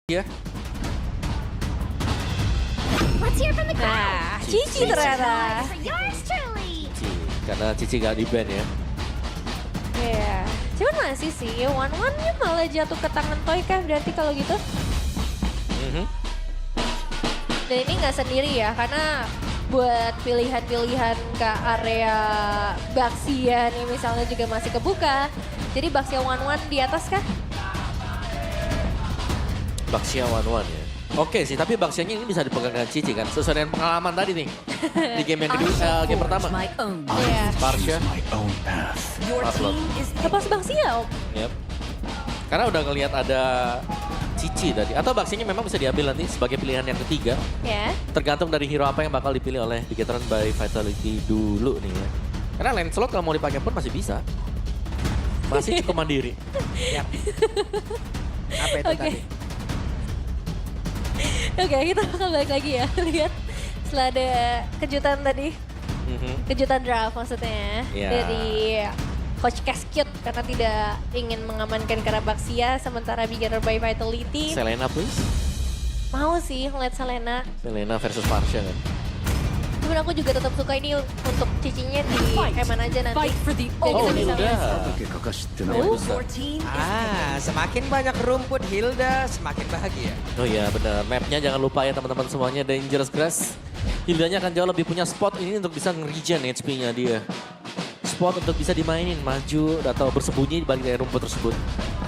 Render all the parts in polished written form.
Ya. Let's hear from the crowd. Nah, Cici ternyata. For yours truly. Cici. Karena Cici gak di ban ya. Iya. Cuman masih sih, one-one-nya malah jatuh ke tangan Toy kah berarti kalau gitu. Dan ini nggak sendiri ya, karena buat pilihan-pilihan ke area Baxia nih misalnya juga masih kebuka. Jadi Baxia one-one di atas kah? Baxia one-one ya. Oke sih, tapi Baxianya ini bisa dipegang dengan Cici kan. Sesuai dengan pengalaman tadi nih. Di game yang kedua, game pertama. Iya. Parsha. Your Upload. team is Lepas Baxia om. Yep. Karena udah ngelihat ada Cici tadi. Atau Baxianya memang bisa diambil nanti sebagai pilihan yang ketiga. Ya. Tergantung dari hero apa yang bakal dipilih oleh Bigetron by Vitality dulu nih ya. Karena Lancelot kalau mau dipakai pun masih bisa. Masih cukup mandiri. Yap. Apa itu Oke. tadi? Oke, kita bakal balik lagi ya. Lihat setelah ada kejutan tadi. Kejutan draft maksudnya. Iya. Dari Coach Cascute karena tidak ingin mengamankan Baxia sementara Bigetron by Vitality. Selena please. Mau sih ngeliat Selena. Selena versus Parsha kan. Cuman aku juga tetap suka ini untuk cicinya di Eman aja nanti. fight for the Dan kita Oh, bisa Hilda. lihat. Oh. Your team is Semakin banyak rumput Hilda, semakin bahagia. Oh iya benar, mapnya jangan lupa ya teman-teman semuanya, Dangerous Grass. Hildanya akan jauh lebih punya spot ini untuk bisa nge-regen HP-nya dia. Spot untuk bisa dimainin, maju atau bersembunyi di balik dari rumput tersebut.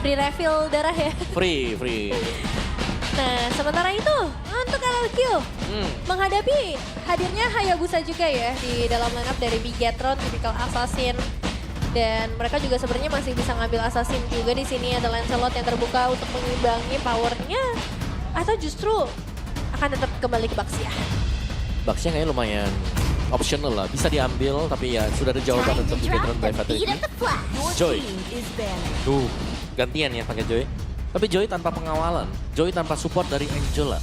Free refill darah ya. Free. Nah, sementara itu untuk LLQ menghadapi hadirnya Hayabusa juga ya di dalam lineup dari Bigetron, typical assassin. Dan mereka juga sebenarnya masih bisa ngambil assassin juga di sini, ada Lancelot yang terbuka untuk mengimbangi powernya. Atau justru akan tetap kembali ke Baxia. Baxia kayaknya lumayan optional lah, bisa diambil tapi ya sudah ada jawaban Time untuk to Bigetron drop by the beat Vitality. of the flash. your Joy. team is banning. Tuh, gantian ya pakai Joy. Tapi Joy tanpa pengawalan, Joy tanpa support dari Angela.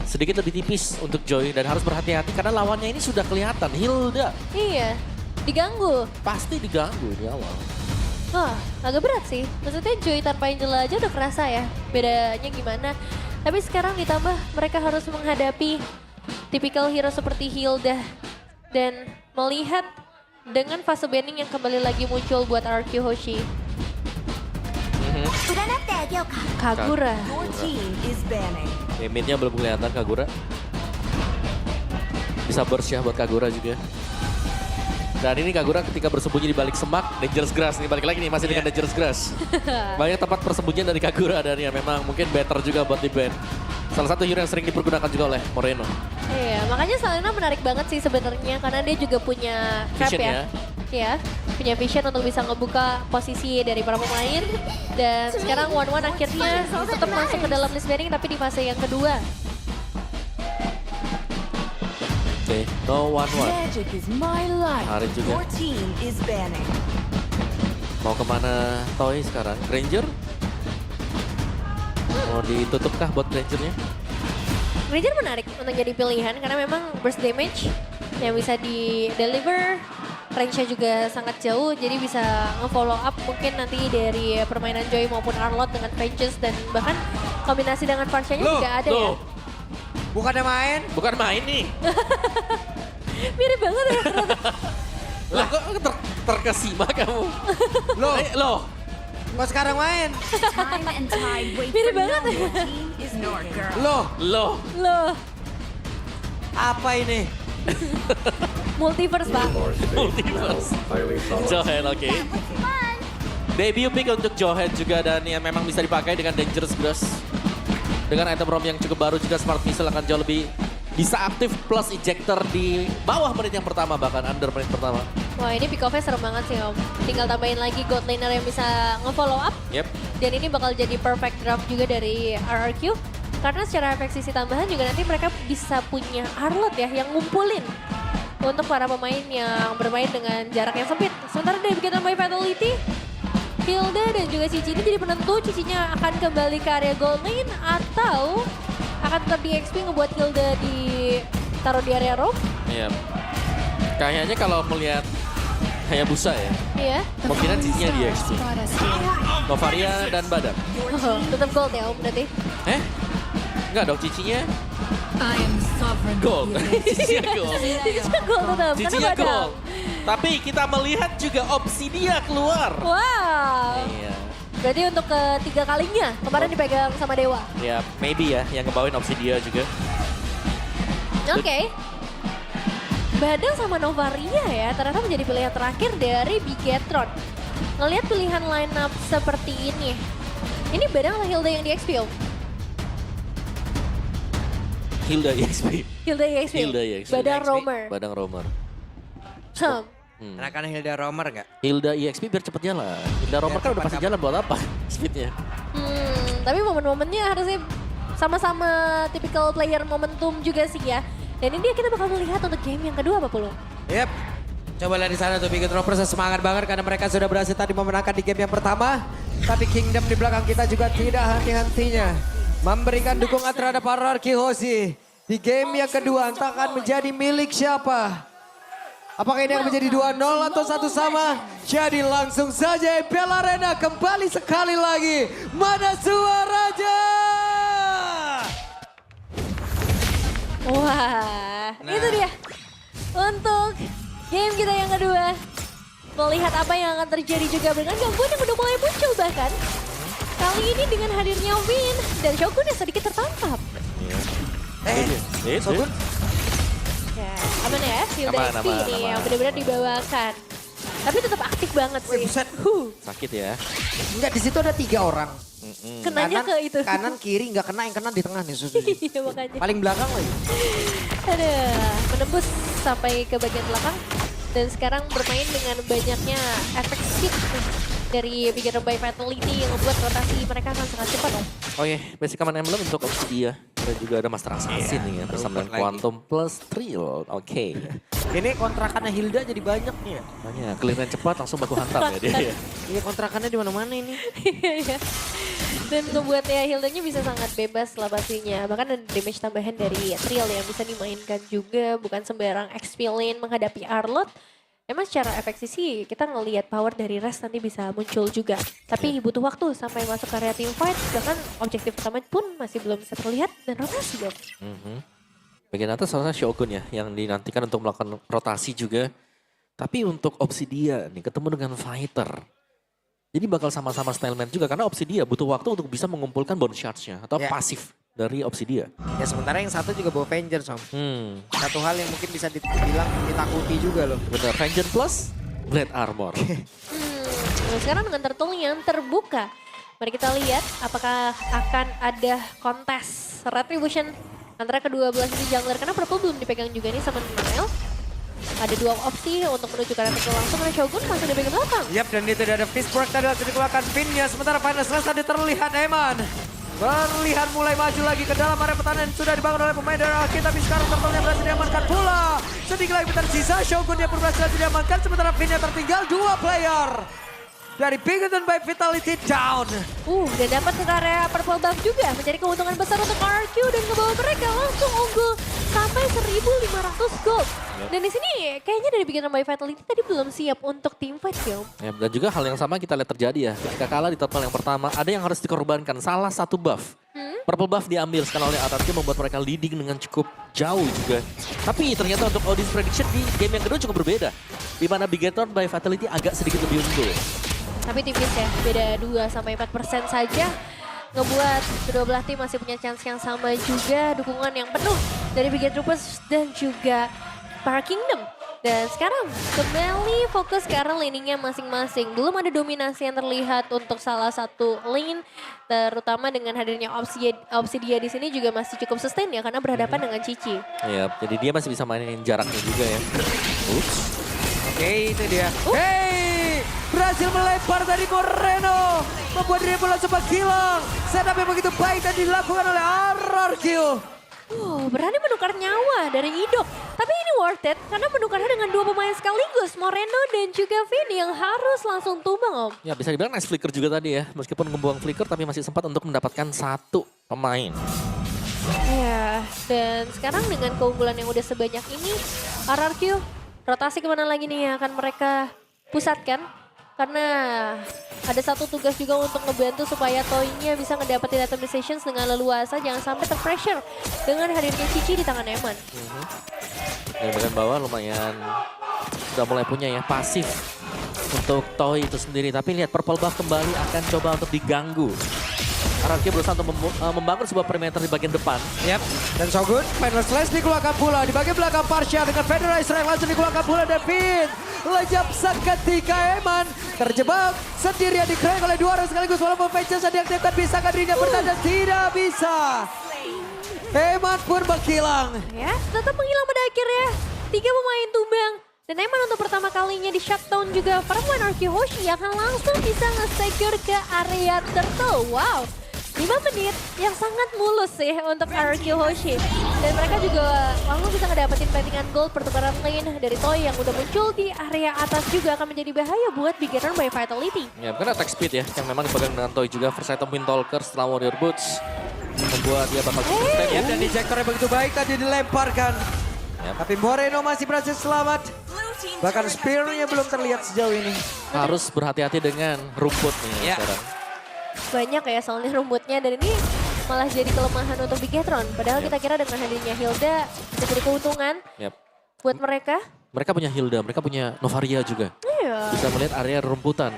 Sedikit lebih tipis untuk Joy dan harus berhati-hati karena lawannya ini sudah kelihatan, Hilda. Iya, diganggu. Pasti diganggu di awal. Wah, agak berat sih. Maksudnya Joy tanpa Angela aja udah kerasa ya bedanya gimana. Tapi sekarang ditambah mereka harus menghadapi tipikal hero seperti Hilda. Dan melihat dengan fase banning yang kembali lagi muncul buat RQ Hoshi. Kagura. Your team is banning. Mid-nya belum kelihatan Kagura. Bisa burst ya buat Kagura juga. Dan ini Kagura ketika bersembunyi di balik semak, Dangerous Grass nih balik lagi nih masih dengan Dangerous Grass. Banyak tempat persembunyian dari Kagura dan ya memang mungkin better juga buat di ban. Salah satu hero yang sering dipergunakan juga oleh Moreno. Iya, makanya Selena menarik banget sih sebenarnya karena dia juga punya trap Vision ya. Iya, punya vision untuk bisa ngebuka posisi dari para pemain. Dan sekarang one-one akhirnya tetap masuk ke dalam list banning tapi di fase yang kedua. Oke, no one-one. Magic is my life. Harit juga. Your team is banning. Mau kemana Toy sekarang? Ranger? Mau ditutupkah buat Rangernya? Ranger menarik untuk jadi pilihan karena memang burst damage yang bisa di-deliver. Range-nya juga sangat jauh jadi bisa nge-follow up mungkin nanti dari permainan Joy maupun Arlott dengan ranges dan bahkan kombinasi dengan Parsha-nya juga ada ya. Bukannya main? Bukan main nih. Mirip banget ya. Lah kok terkesima kamu? Loh. Kok sekarang main? Time and tide wait Mirip for banget no ya. Your team is not girl. Loh, Loh, apa ini? multiverse pak. Multiverse. Johan oke. Debut pick untuk Johan juga dan yang memang bisa dipakai dengan Dangerous Grass. Dengan item ROM yang cukup baru juga Smart Missile akan jauh lebih bisa aktif plus ejector di bawah menit yang pertama bahkan under menit pertama. Wah ini pick off-nya serem banget sih om. Tinggal tambahin lagi God Laner yang bisa nge-follow up. Yep. Dan ini bakal jadi perfect draft juga dari RRQ. Karena secara efek sisi tambahan juga nanti mereka bisa punya Arlott ya yang ngumpulin. Untuk para pemain yang bermain dengan jarak yang sempit. Sementara dari Bigetron by Vitality, Hilda dan juga Cici ini jadi penentu. Cicinya akan kembali ke area gold lane atau akan tetap di XP ngebuat Hilda taruh di area roam. Iya. Kayaknya kalau melihat Hayabusa ya. Iya. Kemungkinan cincinnya di XP. Novaria dan Badak. Oh, tetap gold ya Om berarti. Enggak dong cincinnya I am sovereign. gold. Cincinnya gold. Cincinya gold tetap. Cincinnya Karena gold. Tapi kita melihat juga Obsidia keluar. Wow. Iya. Berarti untuk ketiga kalinya kemarin dipegang sama Dewa. Ya, maybe ya yang ngebawain Obsidia juga. Oke. Badang sama Novaria ya ternyata menjadi pilihan terakhir dari Bigetron. Ngelihat pilihan line up seperti ini. Ini Badang atau Hilda yang di XP Om? Hilda EXP. Hilda EXP. Hilda EXP. Badang EXP. Roamer. Badang Romer. Anak-anak Hilda Romer nggak? Hilda EXP biar cepet jalan. Hilda Romer kan udah pasti jalan buat apa speednya. Tapi momen-momennya harusnya sama-sama tipikal player momentum juga sih ya. Dan ini dia kita bakal melihat untuk game yang kedua apa Pulu? Yep. Coba lihat di sana tuh Bigot Rovers semangat banget karena mereka sudah berhasil tadi memenangkan di game yang pertama. Tapi Kingdom di belakang kita juga tidak henti-hentinya memberikan dukungan terhadap Hierarchy Hoshi. Di game yang kedua entah akan menjadi milik siapa. Apakah ini akan menjadi 2-0 atau 1 sama? Jadi langsung saja Bella Arena kembali sekali lagi. Mana suaranya? Wah, itu dia. Untuk game kita yang kedua. Melihat apa yang akan terjadi juga dengan gangguan yang udah mulai muncul bahkan. Kali ini dengan hadirnya Win dan Shogun yang sedikit tertangkap. Shogun? Ya, aman ya, Hilda Aman, XP aman, nih aman. yang benar-benar dibawakan. Tapi tetap aktif banget sih. buset. Sakit ya. Enggak, di situ ada 3 orang. Kenanya ke itu. Kanan kiri nggak kena, yang kena di tengah nih susu. Iya makanya. Paling belakang lagi. Ada menembus sampai ke bagian belakang. Dan sekarang bermain dengan banyaknya efek shift dari Bigetron by Fatality yang membuat rotasi mereka akan sangat cepat Om. Oke, basic command emblem untuk Obsidia. Dan juga ada Master Assassin nih ya, bersama dengan lagi. Quantum plus Thrill. Oke. Ini kontrakannya Hilda jadi banyak nih ya. Banyak, clear cepat langsung baku hantam ya dia. Iya kontrakannya di mana-mana ini. Iya. Dan ngebuat ya Hildanya bisa sangat bebas lah pastinya. Bahkan ada damage tambahan dari Thrill yang bisa dimainkan juga. Bukan sembarang XP lane menghadapi Arlott. Emang secara efek sih kita ngelihat power dari Rest nanti bisa muncul juga. Tapi butuh waktu sampai masuk area team fight. Bahkan objektif utama pun masih belum bisa terlihat dan rotasi dong. Bagian atas seharusnya Shogun ya, yang dinantikan untuk melakukan rotasi juga. Tapi untuk Obsidia nih ketemu dengan Fighter. Jadi bakal sama-sama styleman juga karena Obsidia butuh waktu untuk bisa mengumpulkan bone shards-nya atau Ya. pasif dari Obsidia. Ya sementara yang satu juga bawa Vengeance Om. Satu hal yang mungkin bisa dibilang ditakuti juga loh. Benar, Vengeance plus Blade Armor. Nah, sekarang dengan turtle yang terbuka. Mari kita lihat apakah akan ada kontes Retribution antara kedua belah sisi jungler. Karena Purple belum dipegang juga nih sama Noel. Ada 2 opsi untuk menuju ke arah turtle langsung. Karena Shogun masih di bagian belakang. Yap, dan itu ada Fistwork tadi langsung dikeluarkan pinnya. Sementara Final Slash tadi terlihat Eman. Terlihat mulai maju lagi ke dalam area pertahanan sudah dibangun oleh pemain dari Alki, tapi sekarang turtle-nya berhasil diamankan pula. Sedikit lagi tersisa, Shogun yang pun berhasil diamankan, sementara pinnya tertinggal 2 player. Dari Bigetron by Vitality down. Dan dapat ke area purple buff juga. Mencari keuntungan besar untuk RQ dan ngebawa mereka langsung unggul sampai 1.500 gold. Dan di sini kayaknya dari Bigetron by Vitality tadi belum siap untuk team fight ya Om. Ya, dan juga hal yang sama kita lihat terjadi ya. Ketika kalah di turtle yang pertama, ada yang harus dikorbankan. Salah satu buff. Purple buff diambil sekarang oleh Atatke membuat mereka leading dengan cukup jauh juga. Tapi ternyata untuk audience prediction di game yang kedua cukup berbeda. Di mana Bigetron by Vitality agak sedikit lebih unggul. Tapi tipis ya, beda 2-4% saja. Ngebuat kedua belah tim masih punya chance yang sama juga. Dukungan yang penuh dari Bigetron dan juga Para Kingdom. Dan sekarang kembali fokus ke arah laningnya masing-masing. Belum ada dominasi yang terlihat untuk salah satu lane. Terutama dengan hadirnya Obsidia di sini juga masih cukup sustain ya. Karena berhadapan dengan Cici. Ya, jadi dia masih bisa mainin jaraknya juga ya. Oke, itu dia. Hey, berhasil melebar dari Moreno. Membuat dirinya bola sempat hilang. Setup yang begitu baik dan dilakukan oleh RRQ. Berani menukar nyawa dari Idok. Tapi ini worth it karena menukarnya dengan 2 pemain sekaligus. Moreno dan juga Vin yang harus langsung tumbang Om. Ya bisa dibilang nice flicker juga tadi ya. Meskipun membuang flicker tapi masih sempat untuk mendapatkan 1 pemain. Ya, dan sekarang dengan keunggulan yang udah sebanyak ini, RRQ rotasi kemana lagi nih yang akan mereka pusatkan. Karena ada satu tugas juga untuk ngebantu supaya Toy-nya bisa ngedapetin atomizations dengan leluasa. Jangan sampai terpressure dengan hadirnya Cici di tangan Eman. Yang bagian bawah lumayan udah mulai punya ya pasif untuk Toy itu sendiri. Tapi lihat Purple Buff kembali akan coba untuk diganggu. RRQ berusaha untuk membangun sebuah perimeter di bagian depan. Yap. Dan Shogun, Final Slash dikeluarkan pula. Di bagian belakang Parsha dengan Federer Strike langsung dikeluarkan pula. David lejap seketika Eman. Terjebak sendirian dikeroyok oleh dua orang sekaligus. Walaupun Vengeance diaktifkan, bisakah dirinya bertahan? Tidak bisa. Eman pun menghilang. Ya, tetap menghilang pada akhirnya. 3 pemain tumbang. Dan Eman untuk pertama kalinya di shutdown juga para pemain RRQ Hoshi akan langsung bisa nge-secure ke area turtle. Wow, 5 menit yang sangat mulus ya untuk RRQ Hoshi. Dan mereka juga langsung bisa ngedapetin plantingan gold pertukaran lane dari Toy yang udah muncul di area atas juga akan menjadi bahaya buat Beginner by Vitality. Ya bukan attack speed ya yang memang dipegang dengan Toy juga. First item Windtalker setelah Warrior Boots membuat dia bakal cukup step ya. Dan ejectornya begitu baik tadi dilemparkan. Tapi Moreno masih berhasil selamat. Bahkan spear-nya belum terlihat sejauh ini. Harus berhati-hati dengan rumput nih Ya. sekarang. Banyak ya soalnya rumputnya dan ini malah jadi kelemahan untuk Bigetron. Padahal kita kira dengan hadirnya Hilda bisa jadi keuntungan Yap. buat mereka. Mereka punya Hilda, mereka punya Novaria juga. Iya. Bisa melihat area rumputan.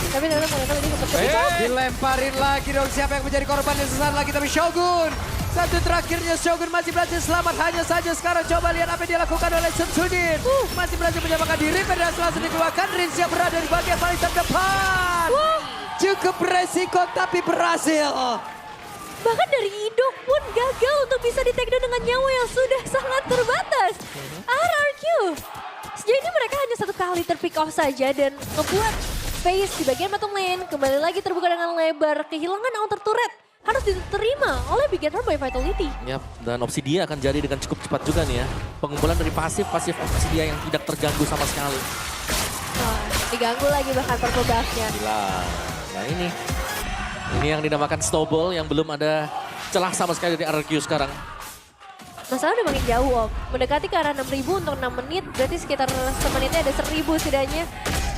Tapi ternyata mereka tadi sempat kepicut. Dilemparin lagi dong, siapa yang menjadi korban yang sesaat lagi. Tapi Shogun, satu terakhirnya Shogun masih berhasil selamat. Hanya saja sekarang coba lihat apa yang dilakukan oleh Shamsuddin. Masih berhasil menyamakan diri, Federer langsung dikeluarkan. Rins yang berada di bagian paling terdepan. Cukup beresiko tapi berhasil. Bahkan dari Idok pun gagal untuk bisa di take down dengan nyawa yang sudah sangat terbatas. RRQ. Sejauh ini mereka hanya 1 kali terpick off saja dan membuat space di bagian bottom lane kembali lagi terbuka dengan lebar. Kehilangan outer turret harus diterima oleh Beginner by Vitality. Yap, dan Obsidia akan jadi dengan cukup cepat juga nih ya. Pengumpulan dari pasif Obsidia yang tidak terganggu sama sekali. Wah, diganggu lagi bahkan purple buff-nya. Gila. Nah ini yang dinamakan snowball yang belum ada celah sama sekali dari RRQ sekarang. Masalah udah makin jauh Om. Mendekati ke arah 6.000 untuk 6 menit. Berarti sekitar semenitnya ada 1.000 setidaknya.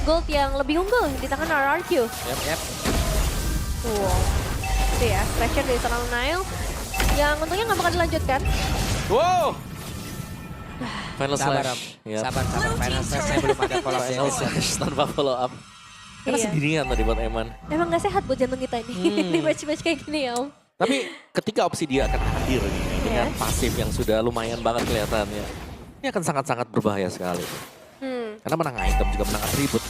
Gold yang lebih unggul di tangan RRQ. Yap. Wow. Itu ya, pressure dari seorang Nile. Yang untungnya nggak bakal dilanjutkan. Wow. Final Sabar, slash. Om. Yap. Sabar. Final Slash-nya belum ada follow Final slash tanpa follow up. Karena Iya. sendirian tadi buat Eman. Emang nggak sehat buat jantung kita ini di match-match kayak gini ya Om. Tapi ketika Obsidia akan hadir nih, dengan pasif yang sudah lumayan banget kelihatannya. Ini akan sangat-sangat berbahaya sekali. Karena menang item juga menang atribut.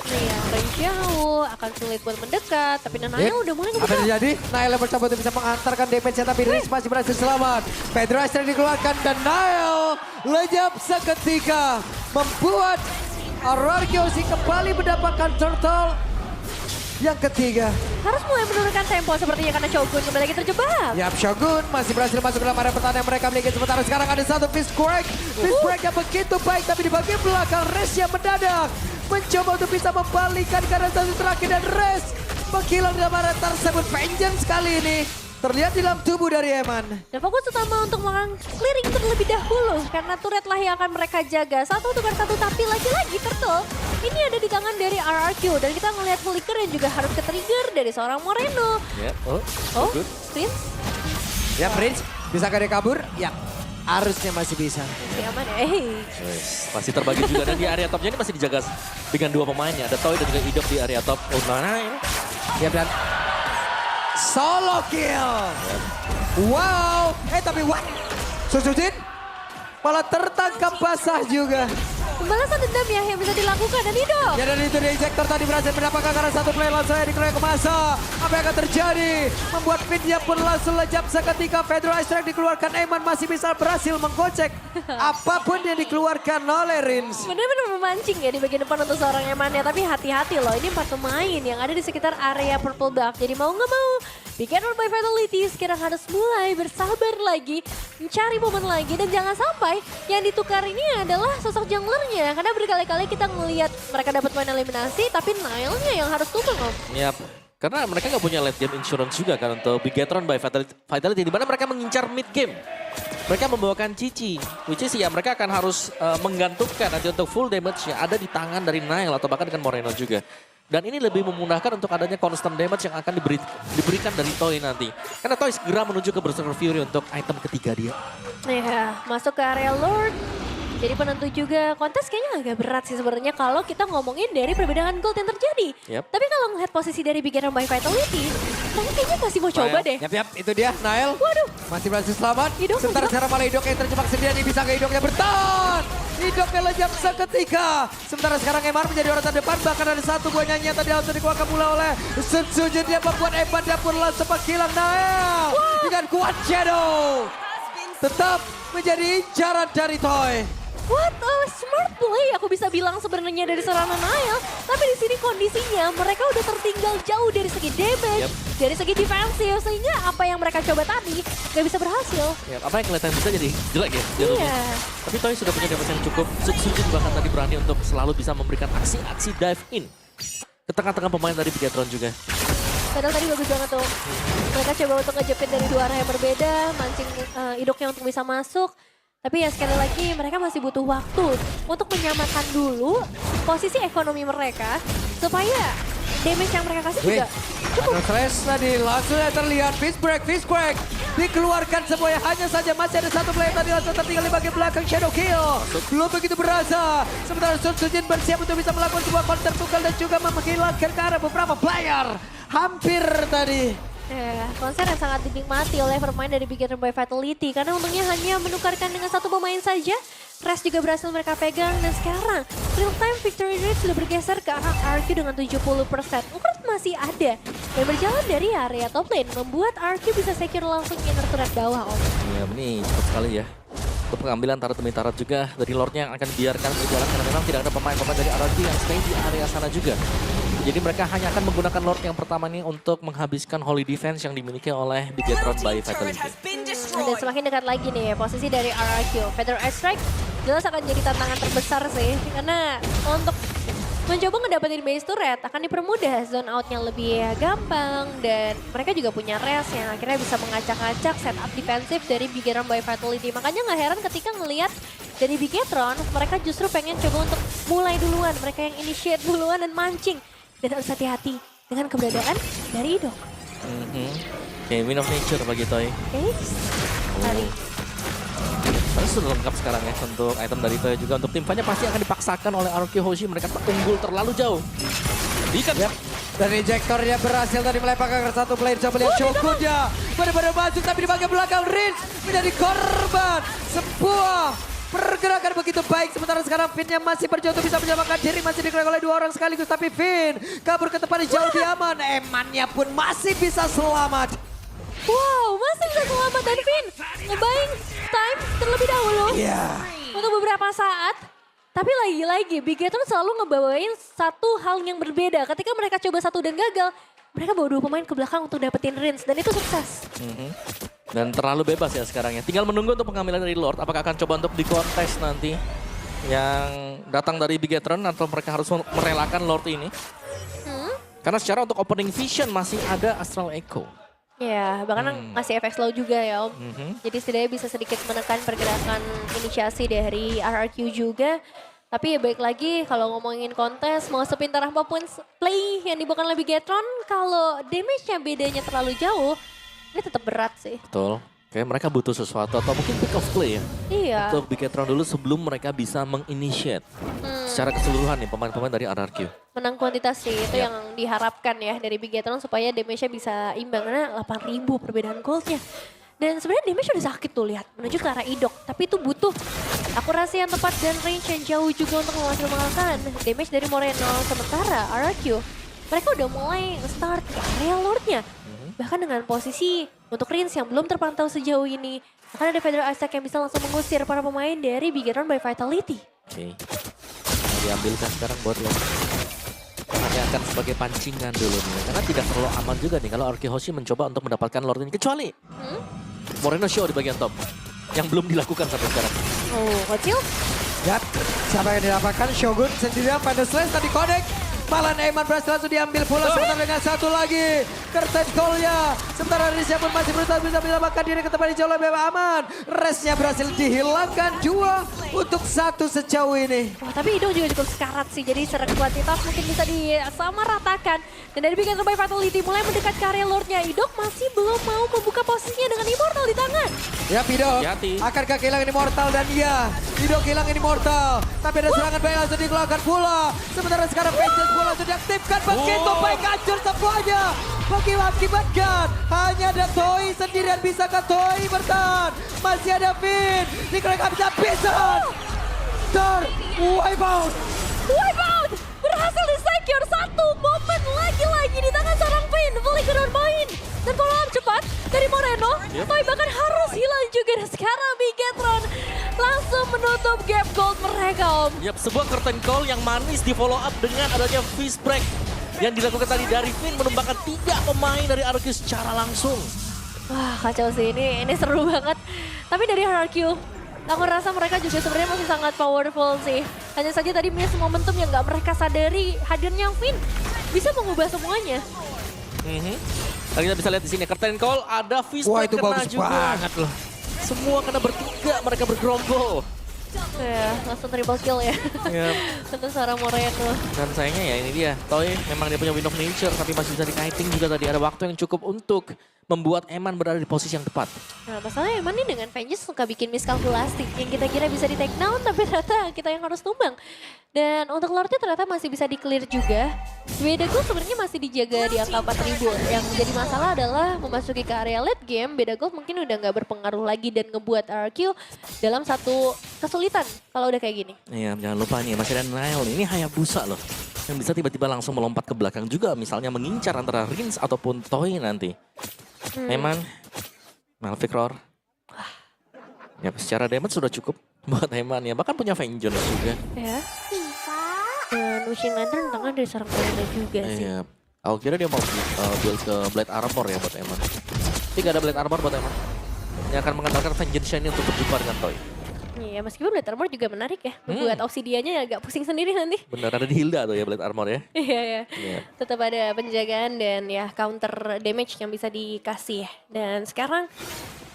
Nih yang range jauh, akan sulit buat mendekat. Tapi Nanael udah mulai Apa yang ngebuka. terjadi? Nail yang mencoba untuk bisa mengantarkan damage-nya tapi Rins masih berhasil selamat. Federer Strike dikeluarkan dan Nail lejap seketika membuat RRQ Hoshi kembali mendapatkan turtle yang ketiga. Harus mulai menurunkan tempo sepertinya karena Shogun kembali lagi terjebak. Yap, Shogun masih berhasil masuk dalam area pertahanan yang mereka miliki. Sementara sekarang ada satu fist break. Fist break yang begitu baik tapi di bagian belakang Res yang mendadak. Mencoba untuk bisa membalikkan karena satu terakhir dan Res menghilang dalam area tersebut. Vengeance kali ini terlihat di dalam tubuh dari Eman. Dan fokus utama untuk melakukan clearing terlebih dahulu. Karena turret lah yang akan mereka jaga. 1 tukar 1 tapi lagi-lagi turtle. Ini ada di tangan dari RRQ. Dan kita melihat flicker yang juga harus ke-trigger dari seorang Moreno. Yap. Oh, Good. Prince. Ya, Prince bisa dia kabur? Ya, harusnya masih bisa. Masih aman ya. Yes, masih terbagi juga dan di area topnya ini masih dijaga dengan 2 pemainnya. Ada Toy dan juga Idok di area top. Oh, nah ini. Ya, dan solo kill. Wow. Tapi what? Shamsuddin malah tertangkap basah juga. Pembalasan dendam ya yang bisa dilakukan dan Idok. Ya, dan itu dia ejector tadi berhasil mendapatkan karena satu play langsung yang dikeroyok ke masa. Apa yang akan terjadi? Membuat Finnya pun langsung lejap seketika. Federer Strike dikeluarkan. Eman masih bisa berhasil menggocek apapun yang dikeluarkan oleh Rins. Benar-benar memancing ya di bagian depan untuk seorang Emannya. Tapi hati-hati loh, ini 4 pemain yang ada di sekitar area purple buff. Jadi mau nggak mau, Beginner by Vitality sekarang harus mulai bersabar lagi, mencari momen lagi. Dan jangan sampai yang ditukar ini adalah sosok junglernya. Karena berkali-kali kita ngelihat mereka dapat main eliminasi, tapi Nile-nya yang harus tumbang Om. Yap. Karena mereka nggak punya late game insurance juga kan untuk Bigetron by Vitality. Di mana mereka mengincar mid game. Mereka membawakan Cici. Which is ya mereka akan harus menggantungkan nanti untuk full damage yang ada di tangan dari Nile atau bahkan dengan Moreno juga. Dan ini lebih memudahkan untuk adanya constant damage yang akan diberikan dari Toy nanti. Karena Toy segera menuju ke Berserker Fury untuk item ketiga dia. Ya, masuk ke area Lord. Jadi penentu juga kontes kayaknya agak berat sih sebenarnya kalau kita ngomongin dari perbedaan gold yang terjadi. Yep. Tapi kalau ngeliat posisi dari Bigetron by Vitality, mereka kayaknya masih mau coba deh. Yap, itu dia Nile. Waduh. Masih berhasil selamat. Idok, Sementara Idok. secara malah Idok yang terjebak sendirian bisa ke Idoknya bertahan. Idok melejam seketika. Sementara sekarang MR menjadi orang terdepan. Bahkan ada satu buah nyanyian tadi langsung dikeluarkan pula oleh Sun Sujin. Dia membuat Evan dan pun langsung menghilang Nile. Dengan kuat Shadow. Tetap menjadi incaran dari Toy. What a smart play aku bisa bilang sebenarnya dari serangan Nile. Tapi di sini kondisinya mereka udah tertinggal jauh dari segi damage, dari segi defensif. Sehingga apa yang mereka coba tadi gak bisa berhasil. Ya, apa yang kelihatan bisa jadi jelek ya jadinya. Iya. Tapi Toy sudah punya damage yang cukup. Sujin bahkan tadi berani untuk selalu bisa memberikan aksi-aksi dive in. Ke tengah-tengah pemain dari Bigetron juga. Padahal tadi bagus banget tuh. Mereka coba untuk ngejepit dari dua arah yang berbeda, mancing Idoknya untuk bisa masuk. Tapi ya sekali lagi mereka masih butuh waktu untuk menyamakan dulu posisi ekonomi mereka supaya damage yang mereka kasih juga cukup. Ada flash tadi langsung terlihat fish break dikeluarkan semuanya hanya saja masih ada satu player tadi langsung tertinggal di bagian belakang Shadow Kill. Belum begitu berasa. Sementara Sun Sujin bersiap untuk bisa melakukan sebuah counter tunggal dan juga menghilangkan ke arah beberapa player. Hampir tadi. Konser yang sangat dinikmati oleh pemain dari Bigetron by Vitality karena untungnya hanya menukarkan dengan satu pemain saja. Rest juga berhasil mereka pegang dan sekarang real time victory rate sudah bergeser ke arah RQ dengan 70%. Ukrat masih ada dan berjalan dari area top lane membuat RQ bisa secure langsung inner turret bawah. Ya ini cepat sekali ya. Untuk pengambilan Tarat demi Tarat juga dari Lordnya yang akan dibiarkan berjalan karena memang tidak ada pemain-pemain dari RRQ yang stay di area sana juga. Jadi mereka hanya akan menggunakan Lord yang pertama ini untuk menghabiskan Holy Defense yang dimiliki oleh Bigetron by Vitality. Dan semakin dekat lagi nih posisi dari RRQ. Feather Strike jelas akan jadi tantangan terbesar sih. Karena untuk mencoba ngedapetin base turret akan dipermudah. Zone outnya lebih gampang. Dan mereka juga punya res yang akhirnya bisa mengacak-acak setup defensif dari Bigetron by Vitality. Makanya gak heran ketika ngelihat dari Bigetron mereka justru pengen coba untuk mulai duluan. Mereka yang initiate duluan dan mancing. Dan harus hati-hati dengan keberadaan dari Idok. Oke, Win of Nature bagi Toy. Mari. Tapi sudah lengkap sekarang ya untuk item dari Toy juga. Untuk tim Fanya pasti akan dipaksakan oleh RRQ Hoshi. Mereka unggul terlalu jauh. Diikat. Dan ejektornya berhasil tadi melemparkan ke satu player. Coba lihat Shogunnya. Benar-benar masuk tapi di bagian belakang Rince menjadi korban. Sebuah pergerakan begitu baik. Sementara sekarang Finn-nya masih berjuang untuk bisa menyamakan diri. Masih dikejar oleh dua orang sekaligus. Tapi Finn kabur ke tempat yang jauh lebih aman. Emannya pun masih bisa selamat. Wow, masih bisa selamat dan Finn nge-buying time terlebih dahulu untuk beberapa saat. Tapi lagi-lagi Bigetron selalu ngebawain satu hal yang berbeda. Ketika mereka coba satu dan gagal, mereka bawa dua pemain ke belakang untuk dapetin Rince dan itu sukses. Dan terlalu bebas ya sekarang ya. Tinggal menunggu untuk pengambilan dari Lord. Apakah akan coba untuk di kontes nanti yang datang dari Bigetron atau mereka harus merelakan Lord ini. Karena secara untuk opening vision masih ada Astral Echo. Ya, bahkan masih efek slow juga ya Om. Jadi setidaknya bisa sedikit menekan pergerakan inisiasi dari RRQ juga. Tapi ya baik lagi kalau ngomongin kontes, mau sepintar apapun play yang dibawakan oleh Bigetron, kalau damage-nya bedanya terlalu jauh, ini tetap berat sih. Betul. Kayak mereka butuh sesuatu atau mungkin pick of play ya. Iya. Untuk Bigetron dulu sebelum mereka bisa menginitiate secara keseluruhan nih pemain-pemain dari RRQ. Menang kuantitas sih, itu yang diharapkan ya dari Bigetron supaya damage-nya bisa imbang. Karena 8.000 perbedaan goldnya. Dan sebenarnya damage udah sakit tuh lihat, menuju ke arah Idok. Tapi itu butuh akurasi yang tepat dan range yang jauh juga untuk menghasilkan damage dari Moreno. Sementara RRQ, mereka udah mulai start ke area Lordnya. Bahkan dengan posisi untuk Rince yang belum terpantau sejauh ini. Akan ada Feather Isaac yang bisa langsung mengusir para pemain dari Bigetron by Vitality. Oke. Diambilkan sekarang buat lo. Hanya akan sebagai pancingan dulu nih. Karena tidak terlalu aman juga nih kalau RRQ Hoshi mencoba untuk mendapatkan Lord ini. Kecuali Moreno show di bagian top. Yang belum dilakukan sampai sekarang. Oh, kecil. Siapa yang didapatkan? Shogun sendirian pada slash tadi connect. Malah Eman berhasil langsung diambil pula sebentar dengan satu lagi. Curtain call-nya. Sementara Risha pun masih berusaha bisa menyelamatkan diri ke tempat yang jauh lebih aman. Resnya berhasil dihilangkan 2 untuk 1 sejauh ini. Wah, tapi Ido juga cukup sekarat sih. Jadi secara kuantitas mungkin bisa disamaratakan. Dan dari Big N by Fatality mulai mendekat ke area Lordnya. Ido masih belum mau membuka posisinya dengan Immortal di tangan. Ya Ido, Hati-hati. akankah kehilangan Immortal dan iya. Ido kehilangan Immortal. Tapi ada serangan baik langsung dikeluarkan pula. Sementara sekarang Vengeance pula langsung diaktifkan. Begitu baik hancur semuanya. Mengakibatkan hanya ada Toy sendirian. Bisakah Toy bertahan? Masih ada Finn. Dikeluarkan bisa. Dan wipeout. Wipeout! Berhasil di-secure 1 momen lagi-lagi di tangan seorang Finn. Flicker on point. Dan follow up cepat dari Moreno. Toy bahkan harus hilang juga. Dan sekarang Bigetron langsung menutup gap gold mereka, Om. Yap, sebuah curtain call yang manis di follow up dengan adanya fist break yang dilakukan tadi dari Finn menumbangkan 3 pemain dari RRQ secara langsung. Wah, kacau sih. Ini seru banget. Tapi dari RRQ, aku rasa mereka juga sebenarnya masih sangat powerful sih. Hanya saja tadi miss momentum yang nggak mereka sadari hadirnya Finn bisa mengubah semuanya. Tadi kita bisa lihat di sini curtain call ada fist Wah, break itu kena bagus juga. banget loh. Semua kena bertiga, mereka bergerombol. Ya, langsung triple kill ya. Yap. Untuk seorang Moreno. Dan sayangnya ya ini dia, Toy memang dia punya wind of nature tapi masih bisa di-kiting juga tadi. Ada waktu yang cukup untuk membuat Eman berada di posisi yang tepat. Nah, masalahnya Eman nih dengan Vengeance suka bikin miskalkulasi. Yang kita kira bisa di take down tapi ternyata kita yang harus tumbang. Dan untuk Lordnya ternyata masih bisa di-clear juga. Beda Gold sebenarnya masih dijaga di angka 4000. Yang jadi masalah adalah memasuki ke area late game, Beda Gold mungkin udah nggak berpengaruh lagi dan ngebuat RRQ dalam satu kesulitan kalau udah kayak gini. Iya, jangan lupa nih masih ada Nile. Ini Hayabusa loh. Yang bisa tiba-tiba langsung melompat ke belakang juga. Misalnya mengincar antara Rins ataupun Toy nanti. Eman, Malphite Roar. Ya, secara damage sudah cukup buat Eman ya. Bahkan punya Vengeance juga. Ya. Dan Wishing Lantern tangan dari seorang Moreno juga sih. Iya. Aku kira dia mau build ke Blade Armor ya buat Eman. Tapi gak ada Blade Armor buat Eman. Yang akan mengandalkan Vengeance Shine untuk berjumpa dengan Toy. Iya, meskipun Blade Armor juga menarik ya. Membuat Obsidiannya agak pusing sendiri nanti. Benar ada di Hilda tuh ya Blade Armor ya. Iya, iya. Iya. Tetap ada penjagaan dan ya counter damage yang bisa dikasih. Dan sekarang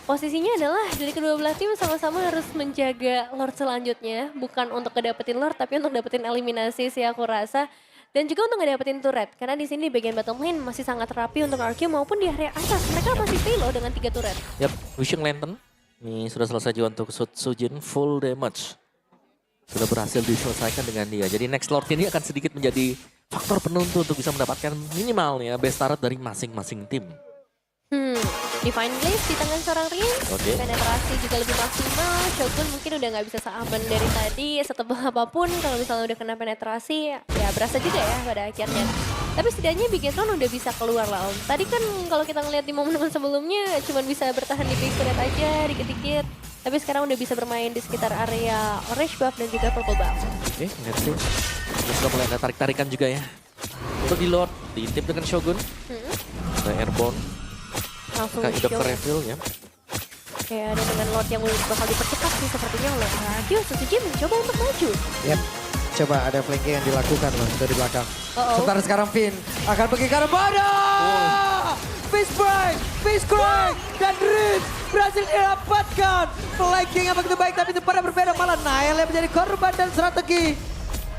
posisinya adalah dari kedua belah tim sama-sama harus menjaga Lord selanjutnya. Bukan untuk ngedapetin Lord, tapi untuk dapetin eliminasi sih aku rasa. Dan juga untuk ngedapetin turret. Karena di sini di bagian bottom lane masih sangat rapi untuk RQ maupun di area atas. Mereka masih stay low dengan 3 turret. Yap, Wishing Lantern. Ini sudah selesai juga untuk Sujin full damage. Sudah berhasil diselesaikan dengan dia. Jadi next Lord ini akan sedikit menjadi faktor penentu untuk bisa mendapatkan minimalnya best turret dari masing-masing tim. Divine Blaze di tangan seorang Rin. Oke. Penetrasi juga lebih maksimal. Shogun mungkin udah nggak bisa seaman dari tadi. Setebal apapun kalau misalnya udah kena penetrasi ya berasa juga ya pada akhirnya. Tapi setidaknya Bigetron udah bisa keluar lah Om. Tadi kan kalau kita ngeliat di momen-momen sebelumnya cuma bisa bertahan di base turret aja dikit-dikit. Tapi sekarang udah bisa bermain di sekitar area orange buff dan juga purple buff. Oke, let's see. Ini sudah mulai ada tarik-tarikan juga ya. Untuk di Lord, diintip dengan Shogun. Ada Airborne. Langsung Akan hidup ke show. reveal ya. Kayak ada dengan Lord yang bakal dipercepat sih sepertinya oleh RRQ. Suzuki mencoba untuk maju. Yep. Coba ada flanking yang dilakukan loh dari belakang. Uh-oh. Sementara sekarang Finn akan pergi ke arah mana? Fist break, fist crack, dan Ritz berhasil didapatkan. Flanking yang begitu baik tapi itu pada berbeda. Malah Nile yang menjadi korban dan strategi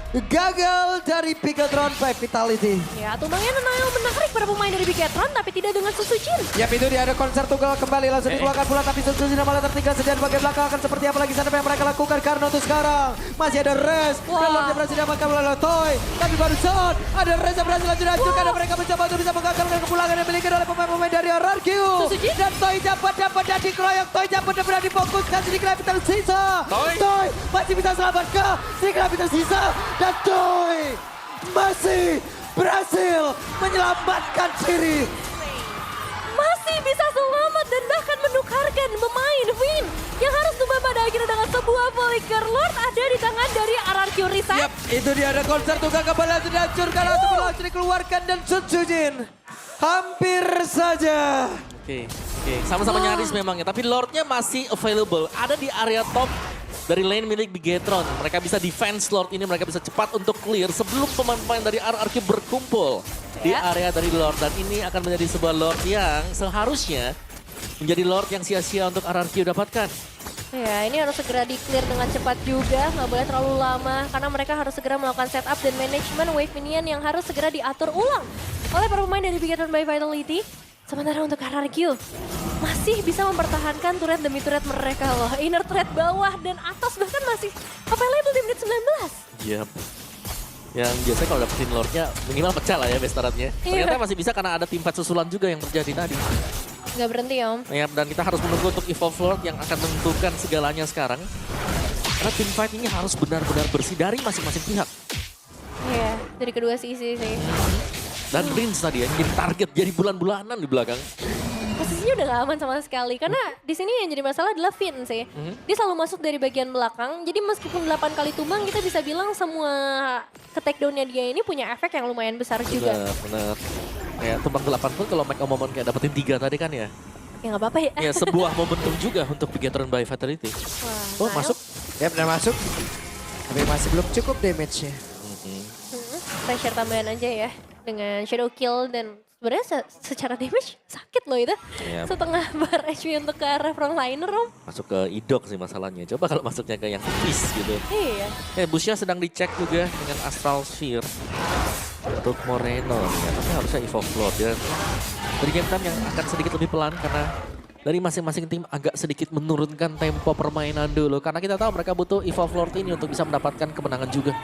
gagal dari Bigetron by Vitality. Ya, tumbangnya Nile menarik para pemain dari Bigetron tapi tidak dengan Susujin. Yap, itu dia ada konser tunggal kembali langsung dikeluarkan pula tapi Suzuki malah tertinggal sendirian bagian belakang. Akan seperti apa lagi sana yang mereka lakukan karena untuk sekarang masih ada Res. Dan Lordnya berhasil diamankan oleh Toy. Tapi barusan ada Res yang berhasil lanjut dihancurkan dan mereka mencoba untuk bisa menggagalkan kepulangan yang dimiliki oleh pemain-pemain dari RRQ. Suzuki. Dan Toy dapat dan dikeroyok. Toy dapat dan berani difokuskan sedikit lebih tersisa. Toy masih bisa selamatkan sedikit lebih tersisa. Dan Toy masih berhasil menyelamatkan diri. Masih bisa selamat dan bahkan menukarkan pemain Finn yang harus tumbang pada akhirnya dengan sebuah flicker Lord ada di tangan dari RRQ Reset. Yap, itu dia ada konser tunggal kembali langsung dihancurkan langsung dikeluarkan dan Sutsujin hampir saja. Oke. Sama-sama nyaris memang ya. Tapi Lordnya masih available. Ada di area top dari lane milik Bigetron. Mereka bisa defense Lord ini, mereka bisa cepat untuk clear sebelum pemain-pemain dari RRQ berkumpul di area dari Lord. Dan ini akan menjadi sebuah Lord yang seharusnya menjadi Lord yang sia-sia untuk RRQ dapatkan. Ya, ini harus segera di-clear dengan cepat juga, nggak boleh terlalu lama. Karena mereka harus segera melakukan setup dan manajemen wave minion yang harus segera diatur ulang oleh para pemain dari Bigetron by Vitality. Sementara untuk RRQ masih bisa mempertahankan turret demi turret mereka loh. Inner turret bawah dan atas bahkan masih available di menit 19. Yap. Yang biasanya kalau dapetin Lordnya minimal pecah lah ya bestaratnya. Iya. Ternyata masih bisa karena ada tim fight susulan juga yang terjadi tadi. Nggak berhenti Om. Ya, dan kita harus menunggu untuk Evolve Lord yang akan menentukan segalanya sekarang. Karena tim fight ini harus benar-benar bersih dari masing-masing pihak. Iya, dari kedua sisi sih. Dan Prince tadi ya, jadi target, jadi bulan-bulanan di belakang. Posisinya udah gak aman sama sekali. Karena di sini yang jadi masalah adalah Finn sih. Dia selalu masuk dari bagian belakang. Jadi meskipun 8 kali tumbang, kita bisa bilang semua ke takedown-nya dia ini punya efek yang lumayan besar juga. Benar. Ya, tumbang 8 pun kalau make momen kayak dapetin 3 tadi kan ya. Ya gak apa-apa ya. Ya, sebuah momentum juga untuk Bigetron by Vitality. Wah, Oh, Nael. masuk. Ya benar masuk. Tapi masih belum cukup damage-nya. Pressure tambahan aja ya. Dengan shadow kill dan sebenarnya secara damage sakit loh itu. Iya. Setengah bar HP untuk ke arah frontliner Om. Masuk ke idok sih masalahnya. Coba kalau masuknya ke yang peace gitu. Iya. Bushnya sedang dicek juga dengan Astral Sphere untuk Moreno. Ya, tapi harusnya Evolve Lord ya. Dari game time yang akan sedikit lebih pelan karena dari masing-masing tim agak sedikit menurunkan tempo permainan dulu. Karena kita tahu mereka butuh Evolve Lord ini untuk bisa mendapatkan kemenangan juga.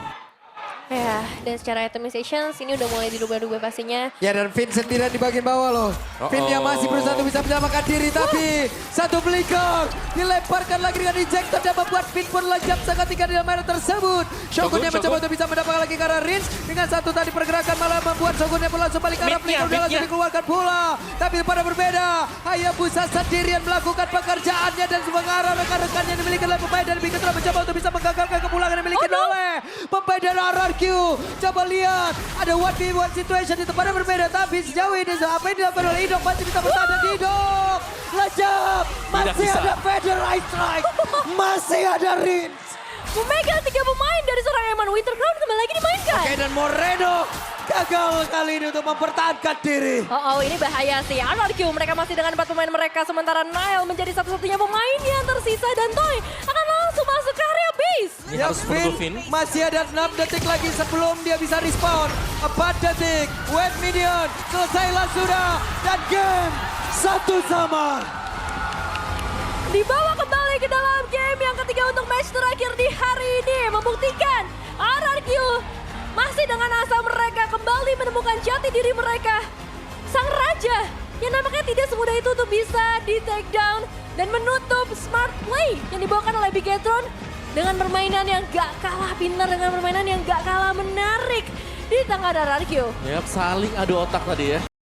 Ya, dan secara itemization sini udah mulai dirubah-rubah pastinya. Ya dan Finn sendirian di bagian bawah loh. Finn yang masih berusaha untuk bisa menyelamatkan diri. Tapi satu blinker dilemparkan lagi dengan injektor dan membuat Finn pun lejap seketika di dalam area tersebut. Shogun yang mencoba untuk bisa mendapatkan lagi ke arah Rince. Dengan satu tadi pergerakan malah membuat Shogunnya pun langsung balik ke arah flanker. Udah langsung dikeluarkan pula. Tapi pada berbeda. Hayabusa sendirian melakukan pekerjaannya dan sementara rekan-rekannya yang dimiliki oleh pemain dari Bigetron mencoba untuk bisa menggagalkan kepulangan yang dimiliki oleh pemain dari RRQ. Coba lihat, ada 1v1 situation di tempat yang berbeda. Tapi sejauh ini apa yang dilakukan oleh Idok masih bisa bertahan dan Idok lejap. Masih bisa. ada Feather Ice Strike, masih ada Rince. Memegang 3 pemain dari seorang Eman Wintercrown kembali lagi dimainkan. Oke dan Moreno gagal kali ini untuk mempertahankan diri. Oh, ini bahaya sih. RRQ mereka masih dengan 4 pemain mereka. Sementara Nael menjadi satu-satunya pemain yang tersisa. Dan Toy akan langsung masuk ke area base. Ini harus menunggu Finn. Masih ada 6 detik lagi sebelum dia bisa respawn. 4 detik, wave minion, selesailah sudah. Dan game 1-1. Dibawa kembali ke dalam game yang ketiga untuk match terakhir di hari ini. Membuktikan RRQ masih dengan asa mereka kembali menemukan jati diri mereka. Sang raja yang nampaknya tidak semudah itu untuk bisa di take down dan menutup smart play yang dibawakan oleh Bigetron dengan permainan yang gak kalah pintar, dengan permainan yang gak kalah menarik di tangan RRQ. Yap, saling adu otak tadi ya.